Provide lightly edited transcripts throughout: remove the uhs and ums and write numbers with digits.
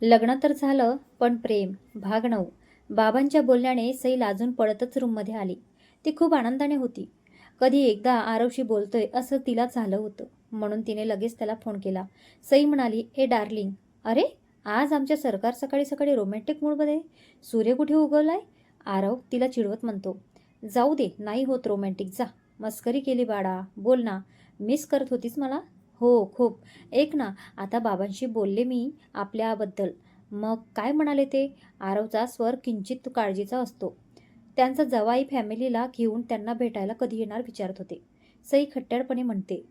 लग्न तर झालं, पण प्रेम भाग 9. बाबांच्या बोलण्याने सई लाजून पळतच रूममध्ये आली. ती खूप आनंदाने होती. कधी एकदा आरवशी बोलतोय असं तिला झालं होतं, म्हणून तिने लगेच त्याला फोन केला. सई म्हणाली, ए डार्लिंग, अरे आज आमच्या सरकार सकाळी सकाळी रोमॅन्टिक मूडमध्ये. सूर्य कुठे उगवलाय? आरव तिला चिडवत म्हणतो. जाऊ दे, नाही होत रोमॅन्टिक, जा. मस्करी केली बाळा, बोल ना. मिस करत होतीस मला? हो खूप. एक ना, आता बाबांशी बोलले मी आपल्याबद्दल. मग काय म्हणाले ते? आरवचा स्वर किंचित काळजीचा असतो. त्यांचा जवाई फॅमिलीला घेऊन त्यांना भेटायला कधी येणार विचारत होते. सई खट्ट्याळपणे म्हणते.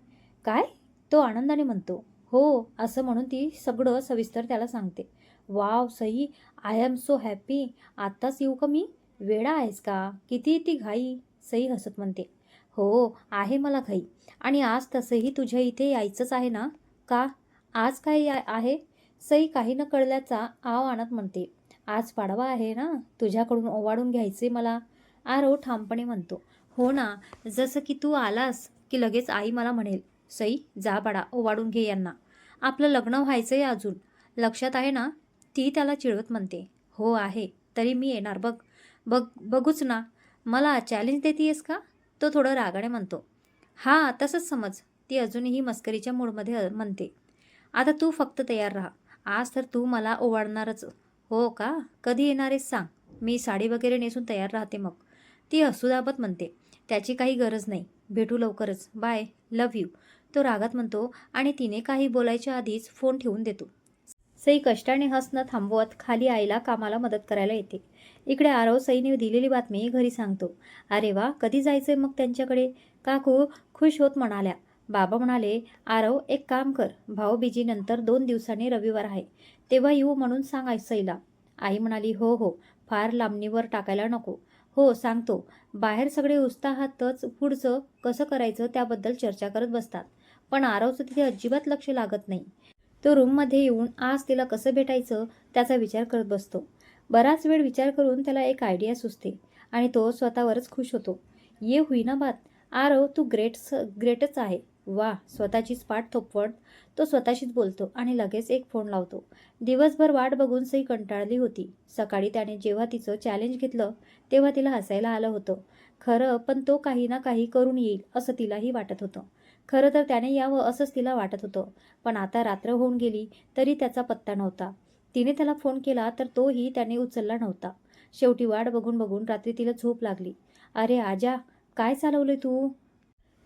काय? तो आनंदाने म्हणतो. हो, असं म्हणून ती सगळं सविस्तर त्याला सांगते. Wow Sai, I am so happy. आत्ताच येऊ का मी? वेडा आहेस का? किती ती घाई? सई हसत म्हणते. हो, आहे मला घाई. आणि आज तसंही तुझ्या इथे यायचंच आहे ना? का? आज काय आहे? सई काही न कळल्याचा आव आणत म्हणते. आज पाडवा आहे ना, तुझ्याकडून ओवाळून घ्यायचे मला. आरव ठामपणे म्हणतो. हो ना, जसं की तू आलास की लगेच आई मला म्हणेल, सई जा बाळा, ओवाळून घे यांना. आपलं लग्न व्हायचंय अजून, लक्षात आहे ना? ती त्याला चिडवत म्हणते. हो आहे, तरी मी येणार बघ. बघूच ना. मला चॅलेंज देतीयस का? तो थोडं रागाने म्हणतो. हां, तसंच समज. ती अजूनही मस्करीच्या मूडमध्ये म्हणते. आता तू फक्त तयार राहा. आज तर तू मला ओवाळणारच. हो का? कधी येणार आहेस सांग. मी साडी वगैरे नेसून तयार राहते मग. ती हसू दाबत म्हणते. त्याची काही गरज नाही. भेटू लवकरच. बाय. Love you. तो रागात म्हणतो आणि तिने काही बोलायच्या आधीच फोन ठेवून देतो. सई कष्टाने हसणं थांबवत खाली आईला कामाला मदत करायला येते. इकडे आरव सईने दिलेली बातमी घरी सांगतो. अरे वा, कधी जायचंय मग त्यांच्याकडे? काकू खुश होत म्हणाल्या. बाबा म्हणाले, आरव एक काम कर, भाऊबीजेनंतर 2 दिवसांनी रविवार आहे, तेव्हा येऊ म्हणून सांग सईला. आई म्हणाली, हो हो, फार लांबणीवर टाकायला नको. हो सांगतो. बाहेर सगळे उत्साहातच पुढचं कसं करायचं त्याबद्दल चर्चा करत बसतात. पण आरवचं तिथे अजिबात लक्ष लागत नाही. तो रूममध्ये येऊन आज तिला कसं भेटायचं त्याचा विचार करत बसतो. बराच वेळ विचार करून त्याला एक आयडिया सुचते आणि तो स्वतःवरच खुश होतो. ये होईना बात. आरव तू ग्रेटच आहे. वा, स्वतःचीच पाठ थोपवत तो स्वतःशीच बोलतो आणि लगेच एक फोन लावतो. दिवसभर वाट बघून सई कंटाळली होती. सकाळी त्याने जेव्हा तिचं चॅलेंज घेतलं तेव्हा तिला हसायला आलं होतं. खरं, पण तो काही ना काही करून येईल असं तिलाही वाटत होतं. खरं तर त्याने यावं असंच तिला वाटत होतं. पण आता रात्र होऊन गेली तरी त्याचा पत्ता नव्हता. तिने त्याला फोन केला तर तोही त्याने उचलला नव्हता. शेवटी वाट बघून बघून रात्री तिला झोप लागली. अरे आजा, काय चालवलंय तू?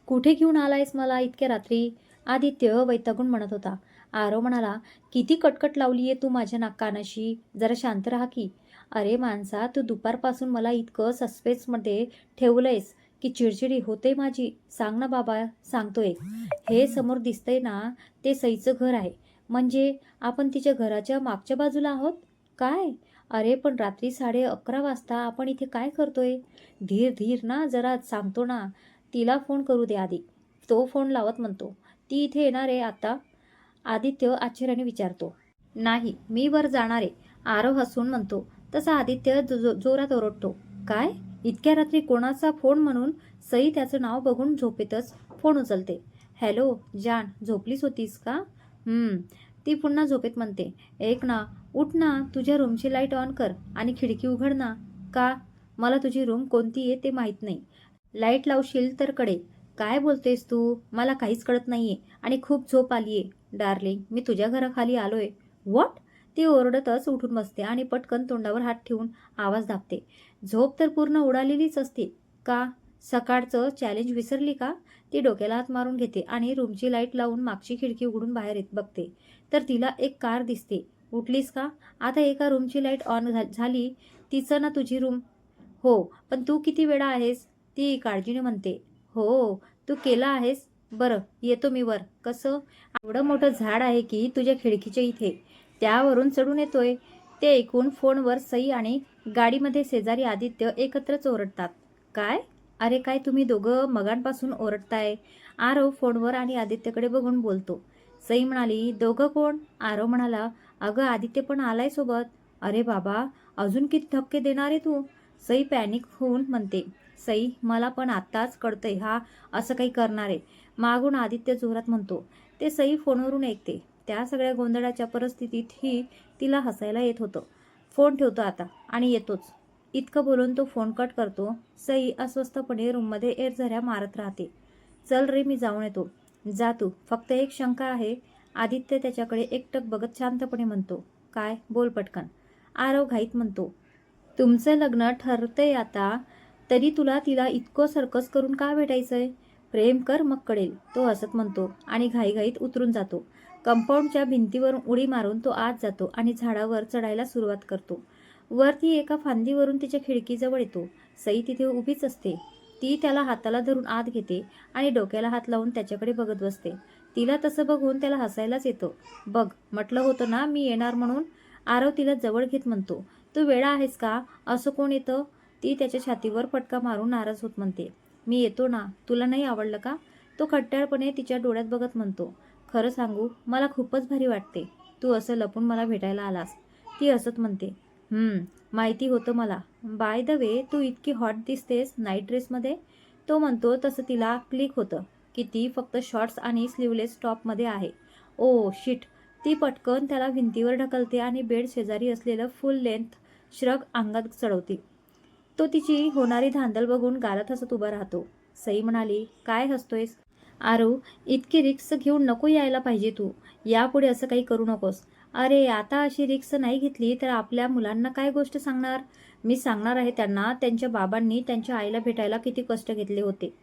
कुठे घेऊन आलायस मला इतक्या रात्री? आदित्य वैतागून म्हणत होता. आरव म्हणाला, किती कटकट लावलीये तू माझ्या कानाशी, जरा शांत राहा की. अरे माणसा, तू दुपारपासून मला इतकं सस्पेन्समध्ये ठेवलंयस की चिडचिडी होते माझी. सांग ना बाबा. सांगतोय. हे समोर दिसतंय ना, ते सईचं घर आहे. म्हणजे आपण तिच्या घराच्या मागच्या बाजूला आहोत? काय? अरे पण रात्री 11:30 वाजता आपण इथे काय करतोय? धीर धीर ना जरा, सांगतो ना. तिला फोन करू दे आधी. तो फोन लावत म्हणतो. ती इथे येणार आहे आता? आदित्य आश्चर्याने विचारतो. नाही, मी वर जाणार आहे. आरव हसून म्हणतो. तसा आदित्य जोरात ओरडतो. काय? इतक्या रात्री कोणाचा फोन? म्हणून सई त्याचं नाव बघून झोपेतच फोन उचलते. हॅलो जान, झोपलीच होतीस का? ती पुन्हा झोपेत म्हणते. ऐक ना, उठ ना, तुझ्या रूमची लाईट ऑन कर आणि खिडकी उघड ना. का? मला तुझी रूम कोणती आहे ते माहीत नाही. लाईट लावशील तर कळेल. काय बोलतेस तू? मला काहीच कळत नाहीये आणि खूप झोप आलीये. डार्लिंग, मी तुझ्या घराखाली आलोय. व्हॉट? ती ओरडतच उठून बसते आणि पटकन तोंडावर हात ठेवून आवाज दाबते. झोप तर पूर्ण उडालेलीच असते. का? सकाळचं चॅलेंज विसरली का? ती डोक्याला हात मारून घेते आणि रूमची लाईट लावून मागची खिडकी उघडून बाहेर येत बघते तर तिला एक कार दिसते. उठलीस का? आता एका रूमची लाईट ऑन झाली. तिचं ना तुझी रूम? हो, पण तू किती वेळा आहेस? ती काळजीने म्हणते. हो, तू केला आहेस? बरं, येतो मी वर. कसं? एवढं मोठं झाड आहे की तुझ्या खिडकीच्या इथे, त्यावरून चढून येतोय. ते ऐकून फोनवर सई आणि गाडीमध्ये शेजारी आदित्य एकत्रच ओरडतात. काय? अरे काय तुम्ही दोघं मगांपासून ओरडताय? आरव फोनवर आणि आदित्यकडे बघून बोलतो. सई म्हणाली, दोघं कोण? आरव म्हणाला, अगं आदित्य पण आलाय सोबत. अरे बाबा, अजून किती धक्के देणार आहे तू? सई पॅनिक होऊन म्हणते. सई, मला पण आत्ताच कळतंय हा असं काही करणार आहे. मागून आदित्य जोरात म्हणतो. ते सई फोनवरून ऐकते. त्या सगळ्या गोंधळाच्या परिस्थितीतही तिला हसायला येत होतं. फोन ठेवतो आता आणि येतोच. इतकं बोलून तो फोन कट करतो. सई अस्वस्थपणे रूममध्ये एरझऱ्या मारत राहते. चल रे, मी जाऊन येतो. जा तू, फक्त एक शंका आहे. आदित्य त्याच्याकडे एकटक बघत शांतपणे म्हणतो. काय, बोल पटकन. आरव घाईत म्हणतो. तुमचं लग्न ठरतंय आता, तरी तुला तिला इतकं सर्कस करून का भेटायचंय? प्रेम कर, मग कळेल, तो हसत म्हणतो आणि घाईघाईत उतरून जातो. कंपाऊंडच्या भिंतीवरून उडी मारून तो आत जातो आणि झाडावर चढायला सुरुवात करतो. वरती एका फांदीवरून तिच्या खिडकीजवळ येतो. सई तिथे उभीच असते. ती त्याला हाताला धरून आत घेते आणि डोक्याला हात लावून त्याच्याकडे बघत बसते. तिला तसं बघून त्याला हसायलाच येतं. बघ, म्हटलं होतं ना मी येणार म्हणून. आरव तिला जवळ घेत म्हणतो. तू वेडा आहेस का? असं कोण येतं? ती त्याच्या छातीवर फटका मारून नाराज होत म्हणते. मी येतो ना, तुला नाही आवडलं का? तो खट्याळपणे तिच्या डोळ्यात बघत म्हणतो. खरं सांगू, मला खूपच भारी वाटते, तू असं लपून मला भेटायला आलास. ती हसत म्हणते. माहिती होतं मला. बाय द वे, तू इतकी हॉट दिसतेस नाईट ड्रेसमध्ये. तो म्हणतो तसं तिला क्लिक होतं की ती फक्त शॉर्ट्स आणि स्लीवलेस टॉपमध्ये आहे. Oh shit. ती पटकन त्याला भिंतीवर ढकलते आणि बेड शेजारी असलेलं फुल लेंथ श्रग अंगात चढवते. तो तिची होणारी धांदल बघून गालात हसत उभा राहतो. सई म्हणाली, काय हसतोयस? आरू, इतकी रिक्स घेऊन नको यायला पाहिजे तू. यापुढे असं काही करू नकोस. अरे, आता अशी रिक्स नाही घेतली तर आपल्या मुलांना काय गोष्ट सांगणार? मी सांगणार आहे त्यांना त्यांच्या बाबांनी त्यांच्या आईला भेटायला किती कष्ट घेतले होते.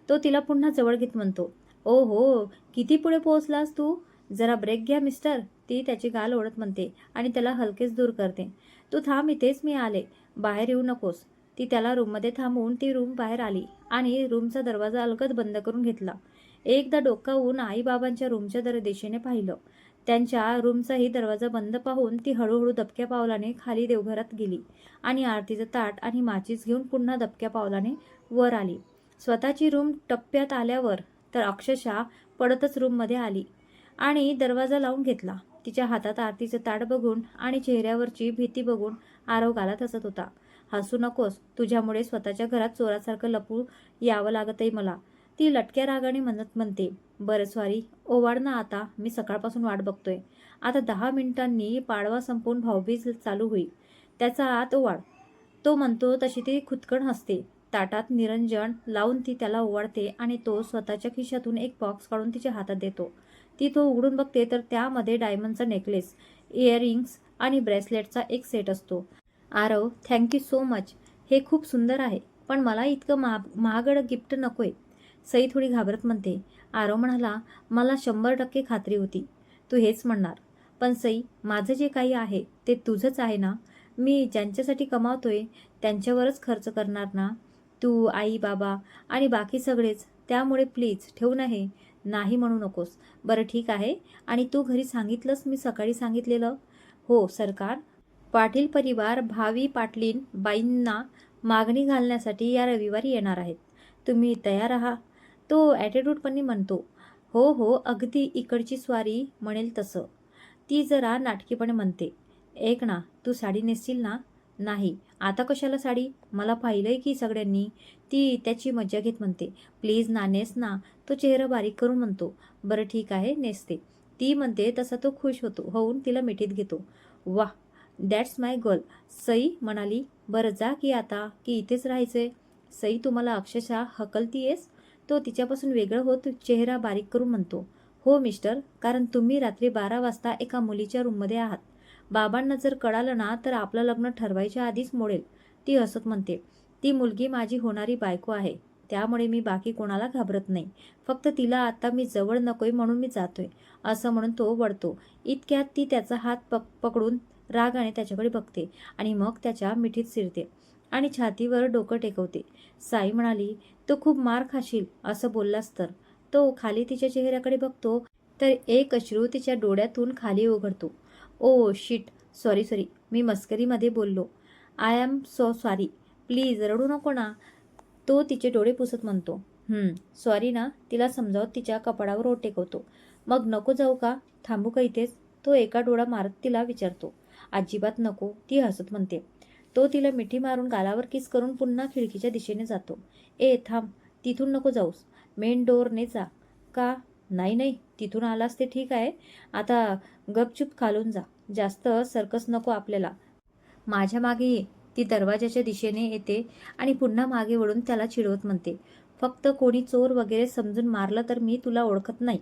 तो तिला पुन्हा जवळ घेत म्हणतो. ओ हो, किती पुढे पोहोचलास तू? जरा ब्रेक घ्या मिस्टर. ती त्याची गाल ओढत म्हणते आणि त्याला हलकेच दूर करते. तू थांब इथेच, मी आले. बाहेर येऊ नकोस. ती त्याला रूममध्ये थांबवून ती रूम बाहेर आली आणि रूमचा दरवाजा अलगद बंद करून घेतला. एकदा डोकावून आईबाबांच्या रूमच्या दिशेने पाहिलं. त्यांच्या रूमचाही दरवाजा बंद पाहून ती हळूहळू दबक्या पावलाने खाली देवघरात गेली आणि आरतीचं ताट आणि माचीस घेऊन पुन्हा दबक्या पावलाने वर आली. स्वतःची रूम टप्प्यात आल्यावर तर अक्षरशः पडतच रूममध्ये आली आणि दरवाजा लावून घेतला. तिच्या हातात आरतीचं ताट बघून आणि चेहऱ्यावरची भीती बघून आरव गालात हसत होता. हसू नकोस, तुझ्यामुळे स्वतःच्या घरात चोरासारखं लपू यावं लागतंय मला. ती लटक्या रागाने म्हणते. बरं सॉरी, ओवाळ ना आता, मी सकाळपासून वाट बघतोय. आता 10 मिनिटांनी पाडवा संपून भाऊबीज चालू होईल, त्याचा आत ओवाळ. तो म्हणतो तशी ती खुदकन हसते. ताटात निरंजन लावून ती त्याला ओवाळते आणि तो स्वतःच्या खिशातून एक बॉक्स काढून तिच्या हातात देतो. ती तो उघडून बघते तर त्यामध्ये डायमंडचा नेकलेस, इयरिंग्स आणि ब्रेसलेटचा एक सेट असतो. Aarav, thank you so much. हे खूप सुंदर आहे, पण मला इतकं महागडं गिफ्ट नकोय. सई थोडी घाबरत म्हणते. आरव म्हणाला, मला 100% खात्री होती तू हेच म्हणणार. पण सई, माझं जे काही आहे ते तुझंच आहे ना. मी ज्यांच्यासाठी कमावतोय त्यांच्यावरच खर्च करणार ना. तू, आई, बाबा आणि बाकी सगळेच. त्यामुळे प्लीज ठेवू नये. नाही म्हणू नकोस. बरं ठीक आहे. आणि तू घरी सांगितलंस मी सकाळी सांगितलेलं? हो सरकार. पाटील परिवार भावी पाटलीन बाईंना मागणी घालण्यासाठी या रविवारी येणार आहेत. तुम्ही तयार आहात? तो ॲटिट्यूडपणे म्हणतो. हो हो, अगदी इकडची स्वारी म्हणेल तसं. ती जरा नाटकीपणे म्हणते. ऐक ना, तू साडी नेसशील ना? नाही. आता कशाला साडी? मला पाहिलंय की सगळ्यांनी. ती त्याची मज्जा घेत म्हणते. प्लीज ना, नेस ना. तो चेहरा बारीक करून म्हणतो. बरं ठीक आहे, नेसते. ती म्हणते तसा तो खुश होऊन तिला मिठीत घेतो. वाह, दॅट्स माय गर्ल. सई म्हणाली. बरं जा की आता, की इथेच राहायचंय? सई, तुम्हाला अक्षरशः हकलतीयेस? तो तिच्यापासून वेगळं होत चेहरा बारीक करून म्हणतो. हो मिस्टर, कारण तुम्ही रात्री 12 वाजता एका मुलीच्या रूममध्ये आहात. बाबांना जर कळालं ना तर आपलं लग्न ठरवायच्या आधीच मोडेल. ती हसत म्हणते. ती मुलगी माझी होणारी बायको आहे, त्यामुळे मी बाकी कोणाला घाबरत नाही. फक्त तिला आता मी जवळ नकोय म्हणून मी जातोय, असं म्हणून तो वळतो. इतक्यात ती त्याचा हात पकडून रागाने त्याच्याकडे बघते आणि मग त्याच्या मिठीत शिरते आणि छातीवर डोकं टेकवते. साई म्हणाली, तो खूप मार खाशील असं बोललास तर. तो खाली तिच्या चेहऱ्याकडे बघतो तर एक अश्रू तिच्या डोळ्यातून खाली ओघळतो. ओ शिट, सॉरी, मी मस्करीमध्ये बोललो. I am so sorry. Please रडू नको ना. तो तिचे डोळे पुसत म्हणतो. सॉरी ना. तिला समजावत तिच्या कपाळावर ओठ टेकवतो. मग नको जाऊ का? थांबू का इथेच? तो एका डोळा मारत तिला विचारतो. अजिबात नको, ती हसत म्हणते. तो तिला मिठी मारून गालावर किस करून पुन्हा खिडकीच्या दिशेने जातो. ए थांब, तिथून नको जाऊस, मेन डोअरने जा. का? नाही नाही, तिथून आलास ते ठीक आहे, आता गपचूप खालून जा, जास्त सर्कस नको आपल्याला. माझ्या मागे ये. ती दरवाजाच्या दिशेने येते आणि पुन्हा मागे वळून त्याला चिडवत म्हणते, फक्त कोणी चोर वगैरे समजून मारलं तर मी तुला ओळखत नाही.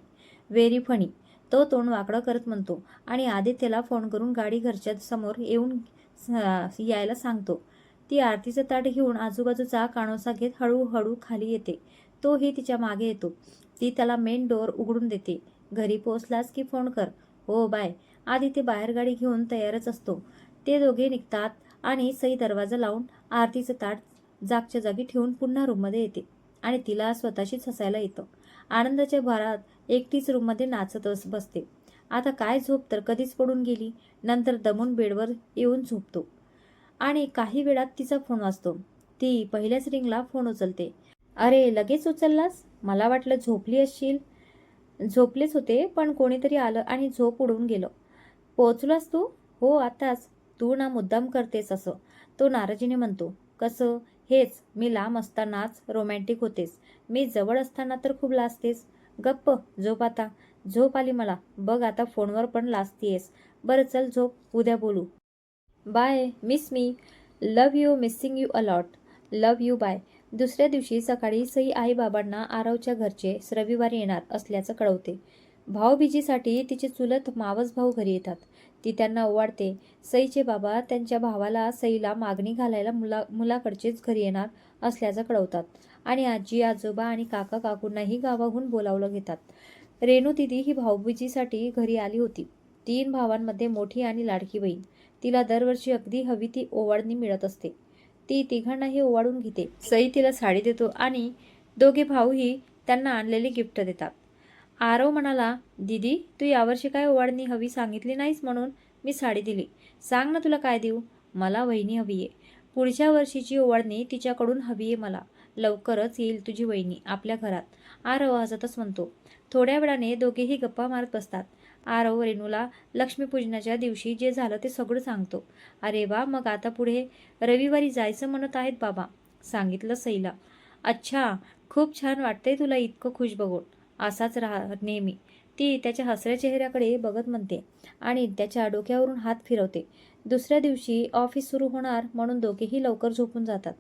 Very funny. तो तोंड वाकडं करत म्हणतो आणि आदित्यला फोन करून गाडी घरच्या समोर येऊन यायला सांगतो. ती आरतीचं ताट घेऊन आजूबाजूचा कानोसा घेत हळूहळू खाली येते. तोही तिच्या मागे येतो. ती त्याला मेन डोअर उघडून देते. घरी पोहोचलास की फोन कर. हो बाय. आदित्य बाहेर गाडी घेऊन तयारच असतो. ते दोघे निघतात आणि सई दरवाजा लावून आरतीचं ताट जागच्या जागी ठेवून पुन्हा रूममध्ये येते आणि तिला स्वतःशीच हसायला येतं. आनंदाच्या भरात एकटीच रूममध्ये नाचत बसते. आता काय झोप तर कधीच पडून गेली. नंतर दमून बेडवर येऊन झोपतो आणि काही वेळात तिचा फोन वाजतो. ती पहिल्याच रिंगला फोन उचलते. अरे लगेच उचललास? मला वाटलं झोपली असशील. झोपलेच होते, पण कोणीतरी आलं आणि झोप उडून गेलं. पोहोचलास तू? हो आताच. तू ना मुद्दाम करतेस असं, तो नाराजीने म्हणतो. कसं? हेच, मी लांब असतानाच रोमॅन्टिक होतेस, मी जवळ असताना तर खूप लाजतेस. गप्प झोप आता. झोप आली मला. बघ आता फोनवर पण लाजतीयस. बरं चल झोप, उद्या बोलू. Bye miss me. Love you, missing you a lot. Love you bye. दुसऱ्या दिवशी सकाळी सई आईबाबांना आरवच्या घरचे रविवारी येणार असल्याचं कळवते. भाऊबीजेसाठी तिचे चुलत मावस भाऊ घरी येतात. ती त्यांना ओवाळते. सईचे बाबा त्यांच्या भावाला सईला मागणी घालायला मुलाकडचेच घरी येणार असल्याचं कळवतात आणि आजी आजोबा आणि काका काकूंनाही गावाहून बोलावलं घेतात. रेणू दिदी ही भाऊबीजेसाठी घरी आली होती. 3 भावांमध्ये मोठी आणि लाडकी बहीण. तिला दरवर्षी अगदी हवी ती ओवाळणी मिळत असते. ती तिघांनाही ओवाळून घेते. सई तिला साडी देतो आणि दोघे भाऊही त्यांना आणलेली गिफ्ट देतात. आरव म्हणाला, दीदी तू यावर्षी काय ओवाळणी हवी सांगितली नाहीस म्हणून मी साडी दिली. सांग ना तुला काय देऊ? मला वहिनी हवी आहे. पुढच्या वर्षीची ओवाळणी तिच्याकडून हवी आहे मला. लवकरच येईल तुझी वहिनी आपल्या घरात. आरव हसतच म्हणतो. थोड्या वेळाने दोघेही गप्पा मारत बसतात. आरव रेणूला लक्ष्मीपूजनाच्या दिवशी जे झालं ते सगळं सांगतो. अरे वा, मग आता पुढे रविवारी जायचं म्हणत आहेत बाबा, सांगितलं सईला. अच्छा, खूप छान वाटतंय तुला इतकं खुश बघून. असाच राहा नेहमी. ती त्याच्या हसऱ्या चेहऱ्याकडे बघत म्हणते आणि त्याच्या डोक्यावरून हात फिरवते. दुसऱ्या दिवशी ऑफिस सुरू होणार म्हणून दोघेही लवकर झोपून जातात.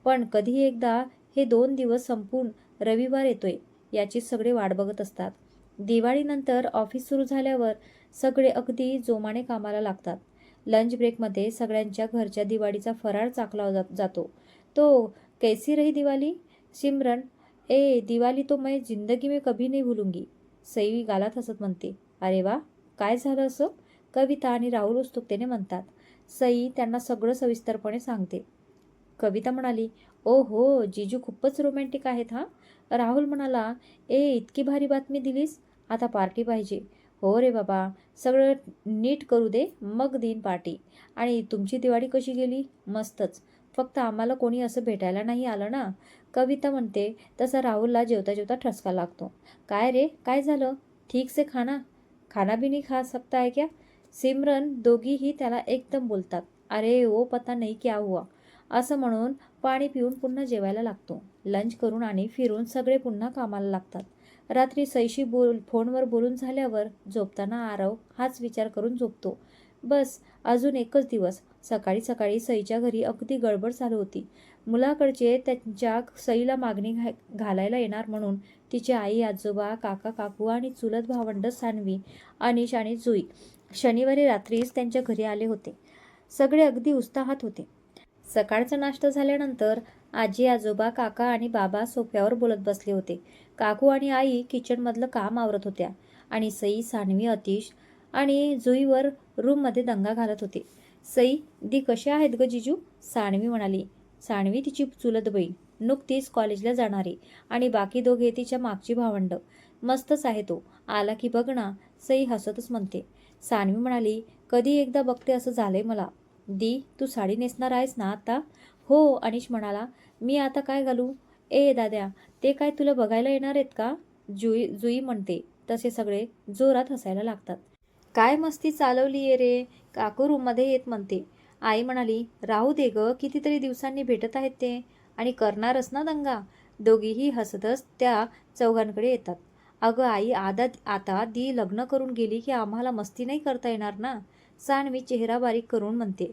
पण कधी एकदा हे 2 दिवस संपून रविवार येतोय याची सगळे वाट बघत असतात. दिवाळीनंतर ऑफिस सुरू झाल्यावर सगळे अगदी जोमाने कामाला लागतात. लंच ब्रेकमध्ये सगळ्यांच्या घरच्या दिवाळीचा फराळ चाखला जातो. तो कैसी रही दिवाळी सिमरन? ए दिवाली तो मैं जिंदगी में कभी नहीं भूलूंगी. सई गालात हसत म्हणते. अरे वा, काय झालं असं? कविता आणि राहुल उत्सुकतेने म्हणतात. सई त्यांना सगळं सविस्तरपणे सांगते. कविता म्हणाली, ओ हो जीजू खूपच रोमॅन्टिक आहेत हा. राहुल म्हणाला, ए इतकी भारी बातमी दिलीस, आता पार्टी पाहिजे. हो रे बाबा, सगळं नीट करू दे मग देईन पार्टी. आणि तुमची दिवाळी कशी गेली? मस्तच, फक्त आम्हाला कोणी असं भेटायला नाही आलं ना. कविता म्हणते तसा राहुलला जेवता जेवता ठसका लागतो. काय रे, काय झालं? ठीक से खाना खाना भी नहीं खा सकता है क्या? सिमरन दोघीही त्याला एकदम बोलतात. अरे ओ पता नहीं क्या हुआ. असं म्हणून पाणी पिऊन पुन्हा जेवायला लागतो. लंच करून आणि फिरून सगळे पुन्हा कामाला लागतात. रात्री सईशी फोनवर बोलून झाल्यावर झोपताना आरव हाच विचार करून झोपतो. बस अजून एकच दिवस. सकाळी सकाळी सईच्या घरी अगदी गडबड चालू होती. मुलाकडचे त्यांच्या सईला मागणी घालायला येणार म्हणून तिचे आई आजोबा काका काकू आणि चुलत भावंड सान्वी अनिश आणि जुई शनिवारी रात्रीच त्यांच्या घरी आले होते. सगळे अगदी उत्साहात होते. सकाळचा नाश्ता झाल्यानंतर आजी आजोबा काका आणि बाबा सोफ्यावर बोलत बसले होते. काकू आणि आई किचनमधलं काम आवरत होत्या आणि सई सान्वी अतिश आणि जुईवर रूममध्ये दंगा घालत होते. सई दी कसे आहेत ग जिजू? सान्वी म्हणाली. सान्वी तिची चुलत बहीण, नुकतीच कॉलेजला जाणारी आणि बाकी दोघे तिच्या मागची भावंड. मस्तच आहे तो, आला की बघ ना. सई हसतच म्हणते. सान्वी म्हणाली, कधी एकदा बघते असं झालंय मला. दी तू साडी नेसणार आहेस ना आता? हो. अनिश म्हणाला, मी आता काय घालू? ए दाद्या, ते काय तुला बघायला येणार आहेत का? जुई म्हणते. तसे सगळे जोरात हसायला लागतात. काय मस्ती चालवली आहे रे, काकू रूममध्ये येत म्हणते. आई म्हणाली, राहू दे ग, कितीतरी दिवसांनी भेटत आहेत ते आणि करणारच ना दंगा. दोघीही हसतच त्या चौघांकडे येतात. अगं आई, आता दी लग्न करून गेली की आम्हाला मस्ती नाही करता येणार ना. सानवी चेहरा बारीक करून म्हणते.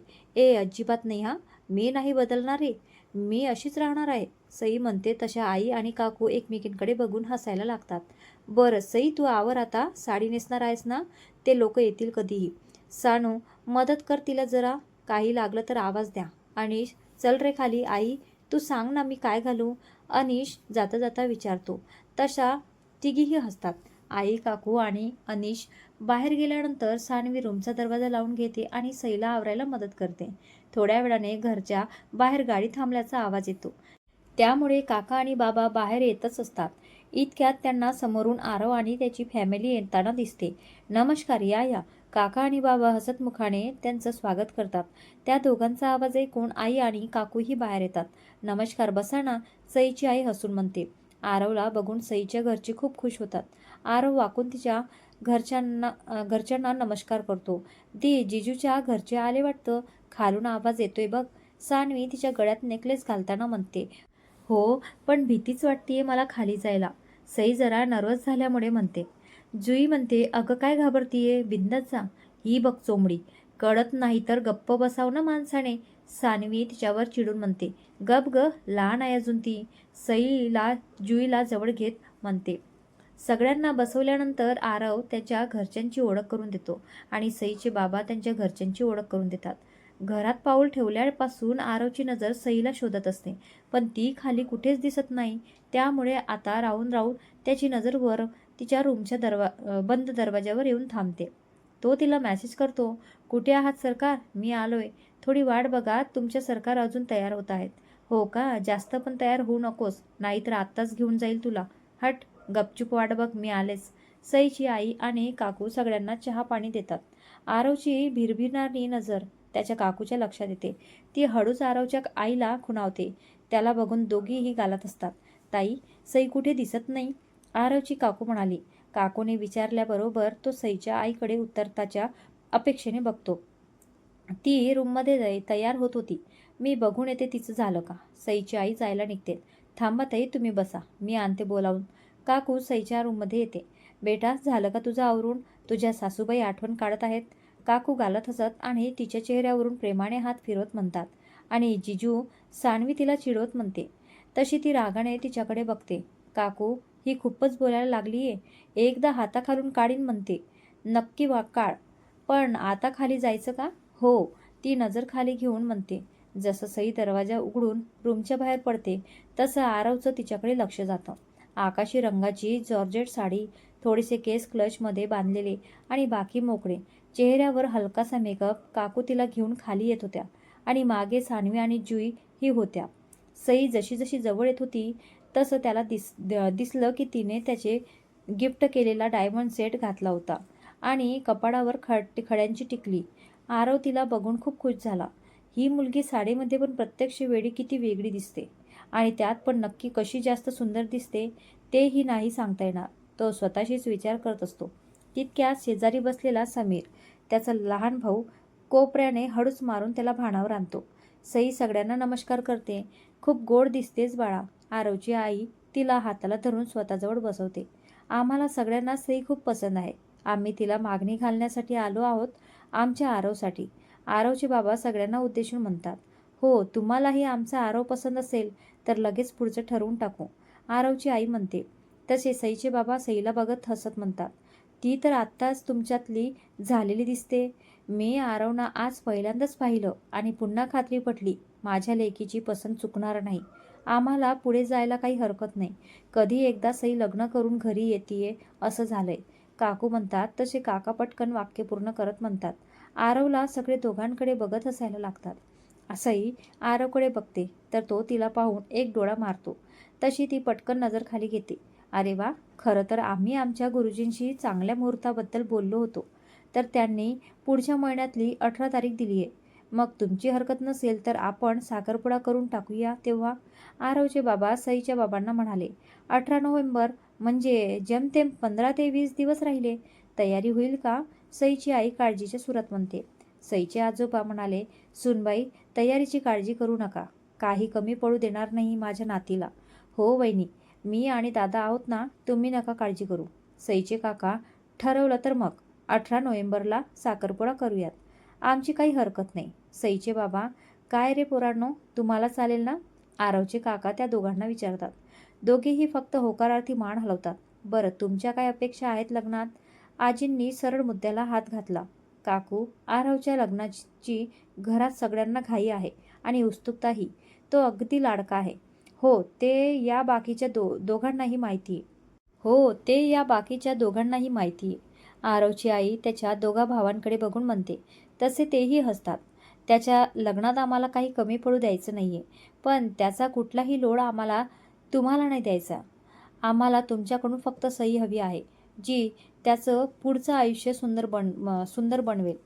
अजिबात नाही हा, मी नाही बदलणार आहे, मी अशीच राहणार आहे. सई म्हणते तशा आई आणि काकू एकमेकींकडे बघून हसायला लागतात. बरं सई, तू आवर आता, साडी नेसणार आहेस ना, ते लोक येतील कधीही. सानू, मदत कर तिला जरा, काही लागलं तर आवाज द्या. अनिश, चल रे खाली. आई, तू सांग ना मी काय घालू, अनिश जाता जाता विचारतो. तशा तिघीही हसतात. आई, काकू आणि अनिश बाहेर गेल्यानंतर सानवी रूमचा दरवाजा लावून घेते आणि सईला आवरायला मदत करते. थोड्या वेळाने घरच्या बाहेर गाडी थांबल्याचा आवाज येतो. त्यामुळे काका आणि बाबा बाहेर येतच असतात. इतक्यात त्यांना समोरून आरव आणि त्याची फॅमिली येताना दिसते. नमस्कार, या या. काका आणि बाबा हसतमुखाने त्यांचं स्वागत करतात. त्या दोघांचा आवाज ऐकून आई आणि काकूही बाहेर येतात. नमस्कार, बसा ना, सईची आई हसून म्हणते. आरवला बघून सईच्या घरचे खूप खुश होतात. आरव वाकून तिच्या घरच्यांना नमस्कार करतो. जिजूच्या घरचे आले वाटतं, खालून आवाज येतोय बघ. सानवी तिच्या गळ्यात नेकलेस घालताना म्हणते. हो, पण भीतीच वाटतेय मला खाली जायला. सई जरा नर्वस झाल्यामुळे म्हणते. जुई म्हणते, अगं काय घाबरतीये, बिंदास जा. ही बघ चोमडी, कळत नाही तर गप्प बसाव ना माणसाने. सानवी तिच्यावर चिडून म्हणते. गप ग, लहान आहे अजून ती. सईला जुईला जवळ घेत म्हणते. सगळ्यांना बसवल्यानंतर आरव त्याच्या घरच्यांची ओळख करून देतो आणि सईचे बाबा त्यांच्या घरच्यांची ओळख करून देतात. घरात पाऊल ठेवल्यापासून आरवची नजर सईला शोधत असते, पण ती खाली कुठेच दिसत नाही. त्यामुळे आता राहून राहून त्याची नजर वर तिच्या रूमच्या बंद दरवाज्यावर येऊन थांबते. तो तिला मेसेज करतो. कुठे आहात सरकार, मी आलोय. थोडी वाट बघा, तुमच्या सरकार अजून तयार होत आहेत. हो का, जास्त पण तयार होऊ नकोस, नाहीतर आत्ताच घेऊन जाईल तुला. हट, गपचूप वाट बघ, मी आलेच. सईची आई आणि काकू सगळ्यांना चहा पाणी देतात. आरवची भिरभिरणारी नजर त्याच्या काकूच्या लक्षात येते. ती हळूच आरवच्या आईला खुणावते. त्याला बघून दोघीही गालत असतात. ताई, सई कुठे दिसत नाही, आरवची काकू म्हणाली. काकूने विचारल्याबरोबर तो सईच्या आईकडे उत्तराच्या अपेक्षेने बघतो. ती रूममध्ये तयार होत होती. मी बघून येते तिचं झालं का. सईची आई जायला निघते. थांबा ताई, तुम्ही बसा, मी आणते बोलावून. काकू सईच्या रूममध्ये येते. बेटा, झालं का तुझं आवरून, तुझ्या सासूबाई आठवण काढत आहेत. काकू गालत हसत आणि तिच्या चेहऱ्यावरून प्रेमाने हात फिरवत म्हणतात. आणि जिजू, सानवी तिला चिडवत म्हणते. तशी ती रागाने तिच्याकडे बघते. काकू, ही खूपच बोलायला लागलीये, एकदा हाताखालून काढीन म्हणते. नक्की काढ, पण आता खाली जायचं का. हो, ती नजर खाली घेऊन म्हणते. जसं सई दरवाजा उघडून रूमच्या बाहेर पडते तसं आरवचं तिच्याकडे लक्ष जातं. आकाशी रंगाची जॉर्जेट साडी, थोडेसे केस क्लचमध्ये बांधलेले आणि बाकी मोकळे. चेहऱ्यावर हलकासा मेकअप. काकू तिला घेऊन खाली येत होत्या आणि मागे सानवी आणि जुई ही होत्या. सई जशी जशी जवळ येत होती तसं त्याला दिसलं की तिने त्याचे गिफ्ट केलेला डायमंड सेट घातला होता आणि कपाळावर खड्यांची टिकली. आरव तिला बघून खूप खुश झाला. ही मुलगी साडीमध्ये पण प्रत्यक्ष वेळी किती वेगळी दिसते आणि त्यात पण नक्की कशी जास्त सुंदर दिसते तेही नाही सांगता येणार. तो स्वतःशीच विचार करत असतो. तितक्यात शेजारी बसलेला समीर, त्याचा लहान भाऊ, कोपऱ्याने हळूच मारून त्याला भानावर आणतो. सई सगळ्यांना नमस्कार करते. खूप गोड दिसतेस बाळा. आरवची आई तिला हाताला धरून स्वतःजवळ बसवते. आम्हाला सगळ्यांना सई खूप पसंत आहे. आम्ही तिला मागणी घालण्यासाठी आलो आहोत, आमच्या आरवसाठी. आरवचे बाबा सगळ्यांना उद्देशून म्हणतात. हो, तुम्हालाही आमचा आरव पसंत असेल तर लगेच पुढचं ठरवून टाकू, आरवची आई म्हणते. तसे सईचे बाबा सईला बघत हसत म्हणतात. ती तर आत्ताच तुमच्यातली झालेली दिसते. मी आरवना आज पहिल्यांदाच पाहिलं आणि पुन्हा खात्री पटली, माझ्या लेकीची पसंत चुकणार नाही. आम्हाला पुढे जायला काही हरकत नाही. कधी एकदा सई लग्न करून घरी येतीये असं झालंय, काकू म्हणतात. तसे काका पटकन वाक्य पूर्ण करत म्हणतात. आरवला सगळे दोघांकडे बघत हसायला लागतात. सई आरवकडे बघते तर तो तिला पाहून एक डोळा मारतो. तशी ती पटकन नजर खाली घेते. अरे वा, खरं तर आम्ही आमच्या गुरुजींशी चांगल्या मुहूर्ताबद्दल बोललो होतो, तर त्यांनी पुढच्या महिन्यातली 18 तारीख दिली आहे. मग तुमची हरकत नसेल तर आपण साखरपुडा करून टाकूया तेव्हा, आरवचे बाबा सईच्या बाबांना म्हणाले. 18 नोव्हेंबर म्हणजे जेमतेम 15 ते 20 दिवस राहिले. तयारी होईल का, सईची आई काळजीच्या सुरात म्हणते. सईचे आजोबा म्हणाले. सुनबाई, तयारीची काळजी करू नका, काही कमी पडू देणार नाही माझ्या नातीला. हो वहिनी, मी आणि दादा आहोत ना, तुम्ही नका काळजी करू. सईचे काका, ठरवलं तर मग 18 नोव्हेंबरला साखरपुडा करूयात. आमची काही हरकत नाही. सईचे बाबा, काय रे पोरांनो, तुम्हाला चालेल ना? आरवचे काका त्या दोघांना विचारतात. दोघेही फक्त होकारार्थी मान हलवतात. बरं, तुमच्या काय अपेक्षा आहेत लग्नात? आजींनी सरळ मुद्द्याला हात घातला. काकू, आरवच्या लग्नाची घरात सगळ्यांना घाई आहे आणि उत्सुकताही. तो अगदी लाडका आहे. हो, ते या बाकीच्या दोघांनाही माहिती आहे. हो, ते या बाकीच्या दोघांनाही माहिती आहे. आरवची आई त्याच्या दोघा भावांकडे बघून म्हणते. तसे तेही हसतात. त्याच्या लग्नात आम्हाला काही कमी पडू द्यायचं नाहीये, पण त्याचा कुठलाही लोड तुम्हाला नाही द्यायचा. आम्हाला तुमच्याकडून फक्त सही हवी आहे, जी त्याचं पुढचं आयुष्य सुंदर बनवेल.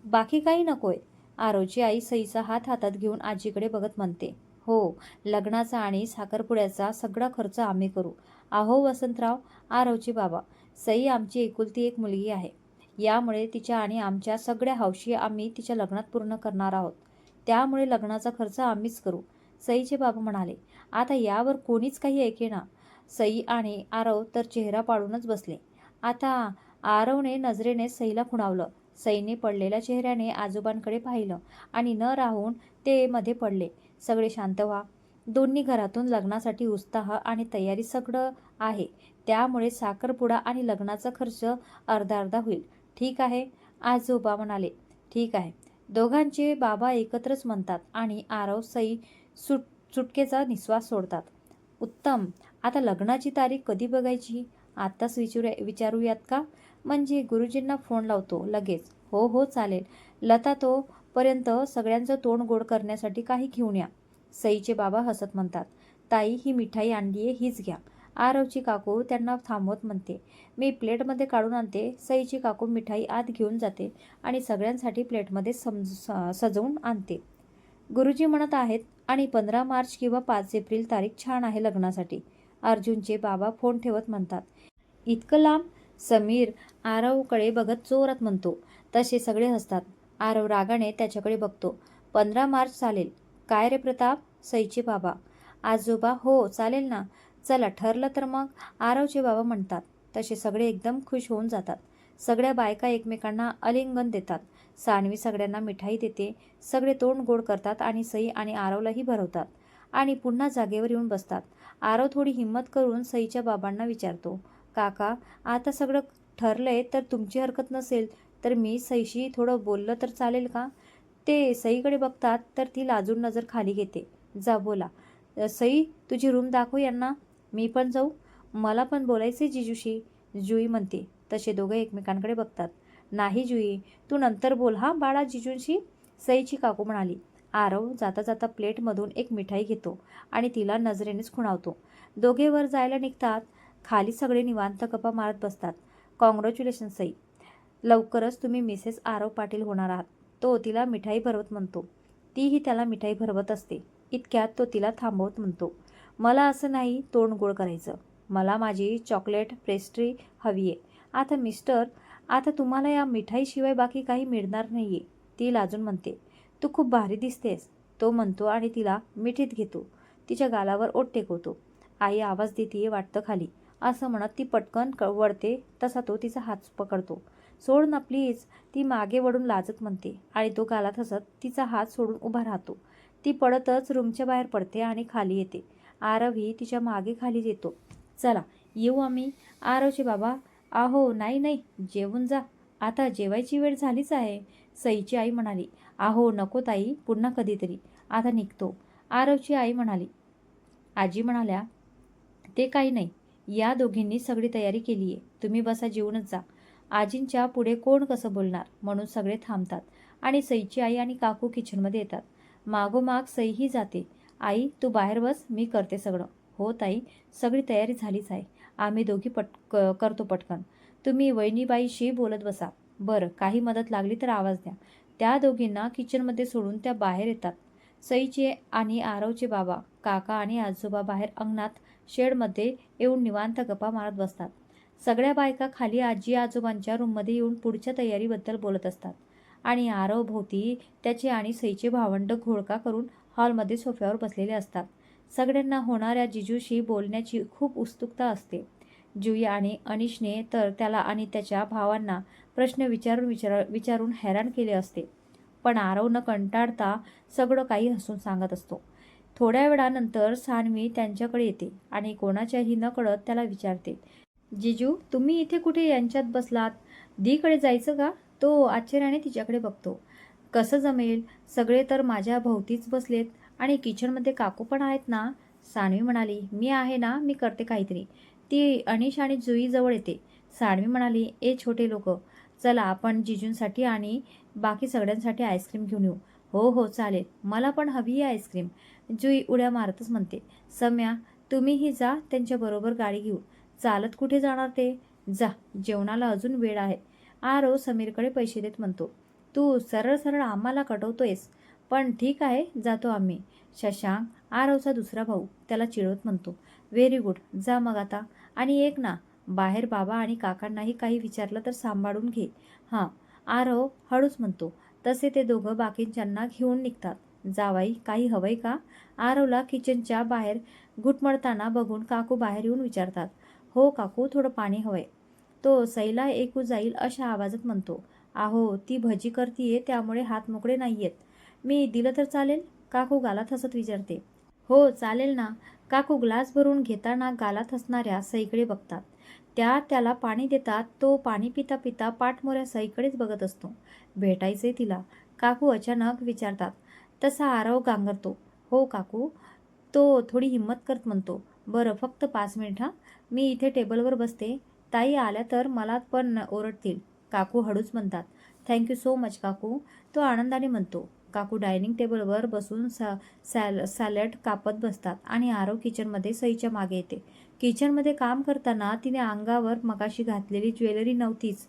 बाकी काही नकोय. आरवची आई सईचा हात हातात घेऊन आजीकडे बघत म्हणते. हो, लग्नाचा आणि साखरपुड्याचा सगळा खर्च आम्ही करू. अहो वसंतराव, आरवचे बाबा, सई आमची एकुलती एक मुलगी आहे. यामुळे तिच्या आणि आमच्या सगळ्या हौशी आम्ही तिच्या लग्नात पूर्ण करणार आहोत. त्यामुळे लग्नाचा खर्च आम्हीच करू, सईचे बाबा म्हणाले. आता यावर कोणीच काही ऐकेना. सई आणि आरव तर चेहरा पाडूनच बसले. आता आरवने नजरेने सईला खुणावलं. सईने पडलेल्या चेहऱ्याने आजोबांकडे पाहिलं आणि न राहून ते मध्ये पडले. सगळे शांत व्हा. दोन्ही घरातून लग्नासाठी उत्साह आणि तयारी सगळं आहे. त्यामुळे साखरपुडा आणि लग्नाचा खर्च अर्धा अर्धा होईल. ठीक आहे? आजोबा म्हणाले. ठीक आहे. दोघांचे बाबा एकत्रच म्हणतात आणि आरव सई सुटकेचा निश्वास सोडतात. उत्तम. आता लग्नाची तारीख कधी बघायची? आत्ताच विचारूयात का? म्हणजे गुरुजींना फोन लावतो लगेच. हो हो चालेल. लता, तोपर्यंत सगळ्यांचं तोंड गोड करण्यासाठी काही घेऊन या, सईचे बाबा हसत म्हणतात. ताई, ही मिठाई आणलीये, हीच घ्या. आरवची काकू त्यांना थांबवत म्हणते. मी प्लेटमध्ये काढून आणते. सईची काकू मिठाई आत घेऊन जाते आणि सगळ्यांसाठी प्लेटमध्ये सजवून आणते. गुरुजी म्हणत आहेत आणि 15 मार्च किंवा 5 एप्रिल तारीख छान आहे लग्नासाठी, अर्जुनचे बाबा फोन ठेवत म्हणतात. इतकं लांब? समीर आरवकडे बघत जोरात म्हणतो. तसे सगळे हसतात. आरव रागाने त्याच्याकडे बघतो. 15 मार्च चालेल. काय रे प्रताप? सईचे बाबा. आजोबा, हो चालेल ना. चला, ठरलं तर मग, आरवचे बाबा म्हणतात. तसे सगळे एकदम खुश होऊन जातात. सगळ्या बायका एकमेकांना आलिंगन देतात. सानवी सगळ्यांना मिठाई देते. सगळे तोंड गोड करतात आणि सई आणि आरवलाही भरवतात आणि पुन्हा जागेवर येऊन बसतात. आरव थोडी हिंमत करून सईच्या बाबांना विचारतो. काका, आता सगळं ठरलंय तर तुमची हरकत नसेल तर मी सईशी थोडं बोललं तर चालेल का? ते सईकडे बघतात तर ती लाजून नजर खाली घेते. जा बोला. सई, तुझी रूम दाखव यांना. मी पण जाऊ? मला पण बोलायचे जिजूशी, जुई म्हणते. तसे दोघे एकमेकांकडे बघतात. नाही जुई, तू नंतर बोल हा बाळा जिजूंशी, सईची काकू म्हणाली. आरव जाता जाता प्लेटमधून एक मिठाई घेतो आणि तिला नजरेनेच खुणावतो. दोघे वर जायला निघतात. खाली सगळे निवांत गप्पा मारत बसतात. कॉंग्रॅच्युलेशन सई, लवकरच तुम्ही मिसेस आरव पाटील होणार आहात, तो तिला मिठाई भरवत म्हणतो. तीही त्याला मिठाई भरवत असते. इतक्यात तो तिला थांबवत म्हणतो. मला असं नाही तोंड गोड करायचं. मला माझी चॉकलेट पेस्ट्री हवी आहे. आता मिस्टर, आता तुम्हाला या मिठाईशिवाय बाकी काही मिळणार नाहीये, ती लाजून म्हणते. तू खूप भारी दिसतेस, तो म्हणतो आणि तिला मिठीत घेतो. तिच्या गालावर ओठ टेकवतो. आई आवाज देतीये वाटतं खाली, असं म्हणत ती पटकन वळते तसा तो तिचा हात पकडतो. सोड ना प्लीज, ती मागे वळून लाजत म्हणते आणि तो गालात हसत तिचा हात सोडून उभा राहतो. ती पडतच रूमच्या बाहेर पडते आणि खाली येते. आरवही तिच्या मागे खाली येतो. चला येऊ आम्ही? आरवचे बाबा, आहो नाही नाही, जेवून जा, आता जेवायची वेळ झालीच आहे, सईची आई म्हणाली. आहो नको ताई, पुन्हा कधीतरी, आता निघतो, आरवची आई म्हणाली. आजी म्हणाल्या, ते काही नाही, या दोघींनी सगळी तयारी केली आहे, तुम्ही बसा, जेवूनच जा. आजींच्या पुढे कोण कसं बोलणार म्हणून सगळे थांबतात आणि सईची आई आणि काकू किचनमध्ये येतात. मागोमाग सईही जाते. आई, तू बाहेर बस, मी करते सगळं. हो ताई, सगळी तयारी झालीच आहे, आम्ही दोघी करतो पटकन, तुम्ही वहिनीबाईशी बोलत बसा. बरं, काही मदत लागली तर आवाज द्या. त्या दोघींना किचनमध्ये सोडून त्या बाहेर येतात. सईचे आणि आरवचे बाबा, काका आणि आजोबा बाहेर अंगणात शेडमध्ये येऊन निवांत गप्पा मारत बसतात. सगळ्या बायका खाली आजी आजोबांच्या रूममध्ये येऊन पुढच्या तयारीबद्दल बोलत असतात आणि आरव भोवती त्याचे आणि सईचे भावंड घोळका करून हॉलमध्ये सोफ्यावर बसलेले असतात. सगळ्यांना होणाऱ्या जिजूशी बोलण्याची खूप उत्सुकता असते. जुई आणि अनिशने तर त्याला आणि त्याच्या भावांना प्रश्न विचारून हैराण केले असते. पण आरव न कंटाळता सगळं काही हसून सांगत असतो. थोड्या वेळानंतर सान्वी त्यांच्याकडे येते आणि कोणाच्याही नकळत त्याला विचारते, जिजू तुम्ही इथे कुठे यांच्यात बसलात? दीकडे जायचं का? तो आश्चर्याने तिच्याकडे बघतो. कसं जमेल? सगळे तर माझ्या भोवतीच बसलेत आणि किचनमध्ये काकू पण आहेत ना. सान्वी म्हणाली, मी आहे ना, मी करते काहीतरी. ती अनिश आणि जुई जवळ येते. सान्वी म्हणाली, ए छोटे लोक, चला आपण जिजूंसाठी आणि बाकी सगळ्यांसाठी आईस्क्रीम घेऊन येऊ. हो हो चालेल, मला पण हवी आहे आईस्क्रीम. जुई उड्या मारतच म्हणते, सम्या तुम्हीही जा त्यांच्याबरोबर गाडी घेऊन. चालत कुठे जाणार ते? जा, जेवणाला अजून वेळ आहे. आरव समीरकडे पैसे देत म्हणतो, तू सरळ सरळ आम्हाला कटवतोयस. पण ठीक आहे, जातो आम्ही. शशांक, आरवचा दुसरा भाऊ, त्याला चिडवत म्हणतो, व्हेरी गुड, जा मग आता. आणि एक ना, बाहेर बाबा आणि काकांनाही काही विचारलं तर सांभाळून घे. हां, आरव हळूच म्हणतो. तसे ते दोघं बाकींच्यांना घेऊन निघतात. जावाई, काही हवंय का? आरवला किचनच्या बाहेर घुटमळताना बघून काकू बाहेर येऊन विचारतात. हो काकू, थोडं पाणी हवंय. तो सैला ऐकू जाईल अशा आवाजात म्हणतो, आहो ती भजी करतीये त्यामुळे हात मोकळे नाहीयेत. मी दिलं तर चालेल? काकू गालात हसत विचारते. हो चालेल ना. काकू ग्लास भरून घेताना गालात हसणाऱ्या सईकडे बघतात. त्या त्याला पाणी देतात. तो पाणी पिता पिता पाठमोऱ्या सईकडेच बघत असतो. भेटायचे तिला? काकू अचानक विचारतात. तसा आरव गांगरतो. हो काकू. तो थोडी हिंमत करत म्हणतो, बरं फक्त 5 मिनिट हां, मी इथे टेबलवर बसते. ताई आल्या तर मला पण ओरडतील. काकू हळूच म्हणतात, थँक्यू सो मच काकू. तो आनंदाने म्हणतो. काकू डायनिंग टेबलवर बसून सॅलड कापत बसतात आणि आरव किचनमध्ये सईच्या मागे येते. किचनमध्ये काम करताना तिने अंगावर मगाशी घातलेली ज्वेलरी नव्हतीच.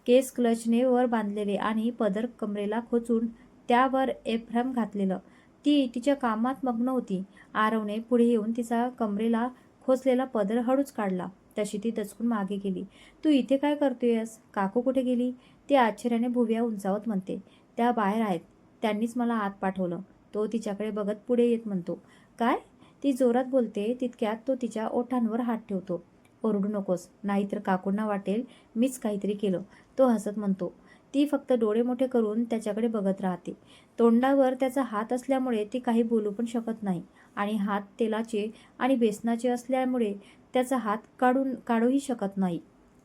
केस क्लचने वर बांधलेले आणि पदर कमरेला खोचून त्यावर एफ्रेम घातलेलं. ती तिच्या कामात मग्न होती. आरवने पुढे येऊन तिचा कमरेला खोचलेला पदर हळूच काढला. तशी ती दचकून मागे गेली. तू इथे काय करतोयस? काकू कुठे गेली? ती आश्चर्याने भुवया उंचावत म्हणते, त्या बाहेर आहेत. त्यांनीच मला आत पाठवलं. तो तिच्याकडे बघत पुढे येत म्हणतो, काय? ती जोरात बोलते तितक्यात तो तिच्या ओठांवर हात ठेवतो. ओरडू नकोस, नाहीतर काकूंना वाटेल मीच काहीतरी केलं. तो हसत म्हणतो. ती फक्त डोळे मोठे करून त्याच्याकडे बघत राहते. तोंडावर त्याचा हात असल्यामुळे ती काही बोलू पण शकत नाही आणि हात तेलाचे आणि बेसनाचे असल्यामुळे त्याचा हात काढूही शकत नाही.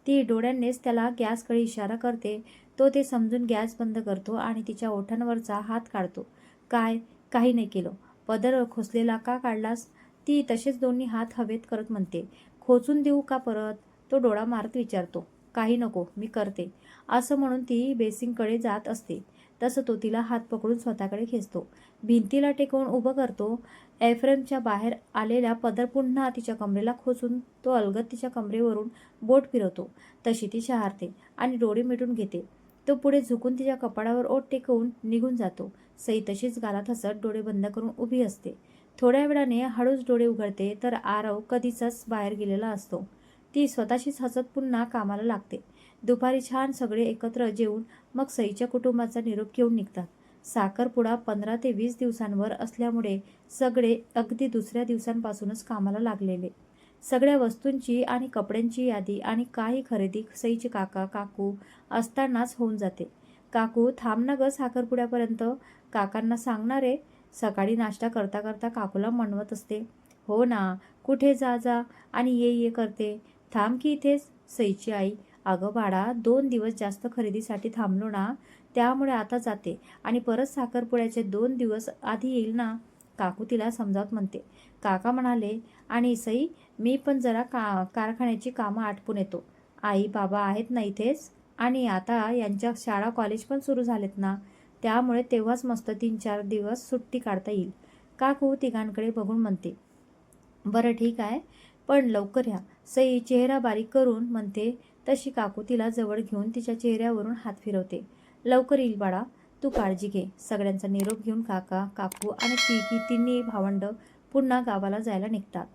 ती डोळ्यांनीच त्याला गॅसकडे इशारा करते. तो ते समजून गॅस बंद करतो आणि तिच्या ओठांवरचा हात काढतो. काय? काही नाही केलं. पदर खोचलेला का काढलास? ती तसेच दोन्ही हात हवेत करत म्हणते. खोचून देऊ का परत? तो डोळा मारत विचारतो. काही नको, मी करते. असं म्हणून ती बेसिंगकडे जात असते. तसं तो तिला हात पकडून स्वतःकडे खेचतो. भिंतीला टेकवून उभं करतो. एफ्रेमच्या बाहेर आलेला पदर पुन्हा तिच्या कमरेला खोचून तो अलगद तिच्या कमरेवरून बोट फिरवतो. तशी ती शहारते आणि डोळे मिटून घेते. तो पुढे झुकून तिच्या कपाळावर ओठ टेकवून निघून जातो. सई तशीच गालात हसत डोळे बंद करून उभी असते. थोड्या वेळाने हळूच डोळे उघडते तर आरव कधीचाच बाहेर गेलेला असतो. ती स्वतःशीच हसत पुन्हा कामाला लागते. दुपारी छान सगळे एकत्र जेवून मग सईच्या कुटुंबाचा निरोप घेऊन निघतात. साखरपुडा 15 ते 20 दिवसांवर असल्यामुळे सगळे अगदी दुसऱ्या दिवसांपासूनच कामाला लागलेले. सगळ्या वस्तूंची आणि कपड्यांची यादी आणि काही खरेदी सईचे काका काकू असतानाच होऊन जाते. काकू थांब ना ग साखरपुड्यापर्यंत, काकांना सांगणारे. सकाळी नाश्ता करता करता काकूला म्हणवत असते. हो ना, कुठे जा जा आणि ये करते. थांब की इथेच. सईची आई, अगं बाळा 2 दिवस जास्त खरेदीसाठी थांबलो ना, त्यामुळे आता जाते आणि परत साखरपुड्याचे 2 दिवस आधी येईल ना. काकू तिला समजावत म्हणते. काका म्हणाले, आणि सई मी पण जरा कारखान्याची कामं आटपून येतो. आई बाबा आहेत ना इथेच, आणि आता यांच्या शाळा कॉलेज पण सुरू झालेत ना, त्यामुळे तेव्हाच मस्त 3-4 दिवस सुट्टी काढता येईल. काकू तिघांकडे बघून म्हणते. बरं ठीक आहे, पण लवकर या. सई चेहरा बारीक करून म्हणते तशी काकू तिला जवळ घेऊन तिच्या चेहऱ्यावरून हात फिरवते. लवकर येईल बाळा, तू काळजी घे. सगळ्यांचा निरोप घेऊन काका काकू आणि तिन्ही भावंड पुन्हा गावाला जायला निघतात.